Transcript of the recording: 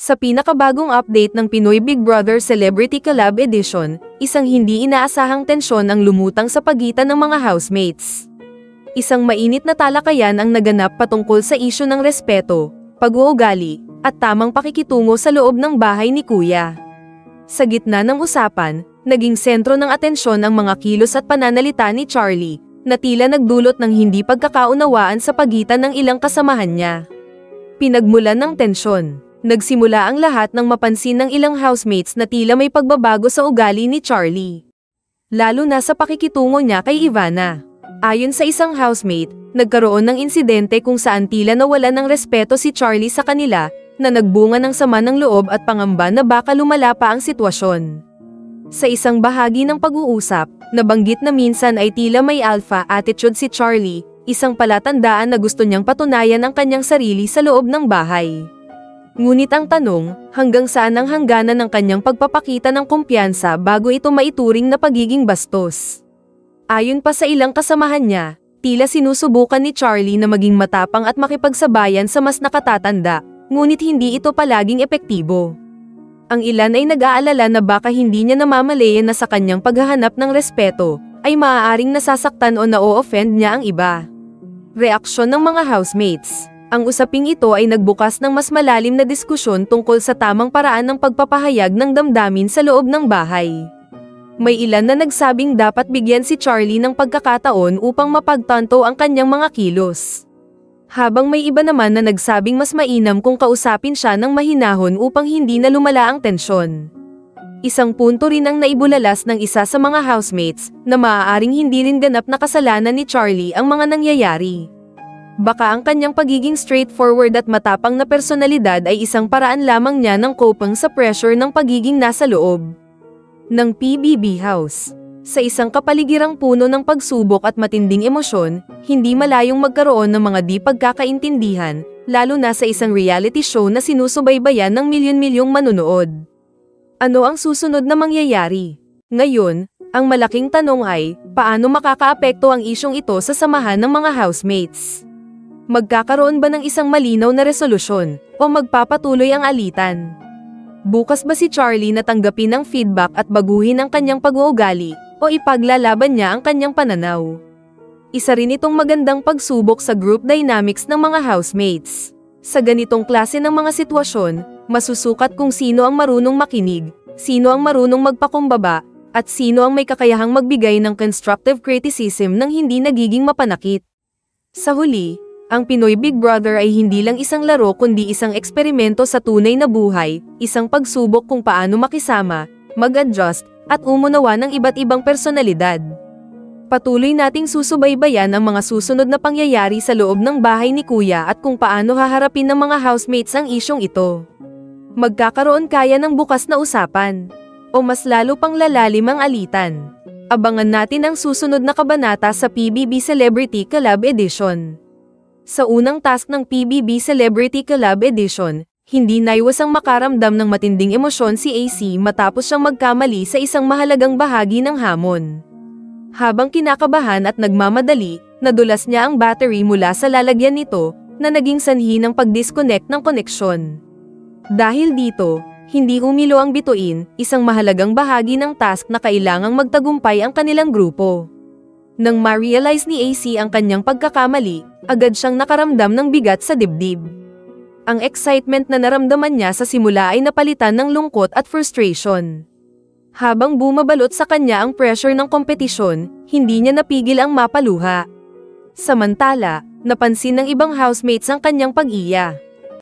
Sa pinakabagong update ng Pinoy Big Brother Celebrity Collab Edition, isang hindi inaasahang tensyon ang lumutang sa pagitan ng mga housemates. Isang mainit na talakayan ang naganap patungkol sa isyu ng respeto, pag-uugali, at tamang pakikitungo sa loob ng bahay ni Kuya. Sa gitna ng usapan, naging sentro ng atensyon ang mga kilos at pananalita ni Charlie, na tila nagdulot ng hindi pagkakaunawaan sa pagitan ng ilang kasamahan niya. Pinagmulan ng tensyon. Nagsimula ang lahat nang mapansin ng ilang housemates na tila may pagbabago sa ugali ni Charlie. Lalo na sa pakikitungo niya kay Ivana. Ayon sa isang housemate, nagkaroon ng insidente kung saan tila nawalan ng respeto si Charlie sa kanila, na nagbunga ng sama ng loob at pangamba na baka lumala pa ang sitwasyon. Sa isang bahagi ng pag-uusap, nabanggit na minsan ay tila may alpha attitude si Charlie, isang palatandaan na gusto niyang patunayan ang kanyang sarili sa loob ng bahay. Ngunit ang tanong, hanggang saan ang hangganan ng kanyang pagpapakita ng kumpiyansa bago ito maituring na pagiging bastos? Ayon pa sa ilang kasamahan niya, tila sinusubukan ni Charlie na maging matapang at makipagsabayan sa mas nakatatanda, ngunit hindi ito palaging epektibo. Ang ilan ay nag-aalala na baka hindi niya namamalayan na sa kanyang paghahanap ng respeto, ay maaaring nasasaktan o na-o-offend niya ang iba. Reaksyon ng mga housemates. Ang usaping ito ay nagbukas ng mas malalim na diskusyon tungkol sa tamang paraan ng pagpapahayag ng damdamin sa loob ng bahay. May ilan na nagsabing dapat bigyan si Charlie ng pagkakataon upang mapagtanto ang kanyang mga kilos. Habang may iba naman na nagsabing mas mainam kung kausapin siya ng mahinahon upang hindi na lumala ang tensyon. Isang punto rin ang naibulalas ng isa sa mga housemates na maaaring hindi rin ganap na kasalanan ni Charlie ang mga nangyayari. Baka ang kanyang pagiging straightforward at matapang na personalidad ay isang paraan lamang niya ng coping sa pressure ng pagiging nasa loob ng PBB house. Sa isang kapaligirang puno ng pagsubok at matinding emosyon, hindi malayong magkaroon ng mga di pagkakaintindihan, lalo na sa isang reality show na sinusubaybayan ng milyon-milyong manunood. Ano ang susunod na mangyayari? Ngayon, ang malaking tanong ay, paano makakaapekto ang isyong ito sa samahan ng mga housemates? Magkakaroon ba ng isang malinaw na resolusyon, o magpapatuloy ang alitan? Bukas ba si Charlie na tanggapin ang feedback at baguhin ang kanyang pag-uugali, o ipaglalaban niya ang kanyang pananaw? Isa rin itong magandang pagsubok sa group dynamics ng mga housemates. Sa ganitong klase ng mga sitwasyon, masusukat kung sino ang marunong makinig, sino ang marunong magpakumbaba, at sino ang may kakayahang magbigay ng constructive criticism nang hindi nagiging mapanakit. Sa huli, ang Pinoy Big Brother ay hindi lang isang laro kundi isang eksperimento sa tunay na buhay, isang pagsubok kung paano makisama, mag-adjust, at umunawa ng iba't ibang personalidad. Patuloy nating susubaybayan ang mga susunod na pangyayari sa loob ng bahay ni Kuya at kung paano haharapin ng mga housemates ang isyong ito. Magkakaroon kaya ng bukas na usapan, o mas lalo pang lalalim ang alitan? Abangan natin ang susunod na kabanata sa PBB Celebrity Collab Edition. Sa unang task ng PBB Celebrity Collab Edition, hindi naiwasang makaramdam ng matinding emosyon si AC matapos siyang magkamali sa isang mahalagang bahagi ng hamon. Habang kinakabahan at nagmamadali, nadulas niya ang battery mula sa lalagyan nito, na naging sanhi ng pag-disconnect ng koneksyon. Dahil dito, hindi umilo ang bituin, isang mahalagang bahagi ng task na kailangang magtagumpay ang kanilang grupo. Nang ma-realize ni AC ang kanyang pagkakamali, agad siyang nakaramdam ng bigat sa dibdib. Ang excitement na naramdaman niya sa simula ay napalitan ng lungkot at frustration. Habang bumabalot sa kanya ang pressure ng kompetisyon, hindi niya napigil ang mapaluha. Samantala, napansin ng ibang housemates ang kanyang pag-iya.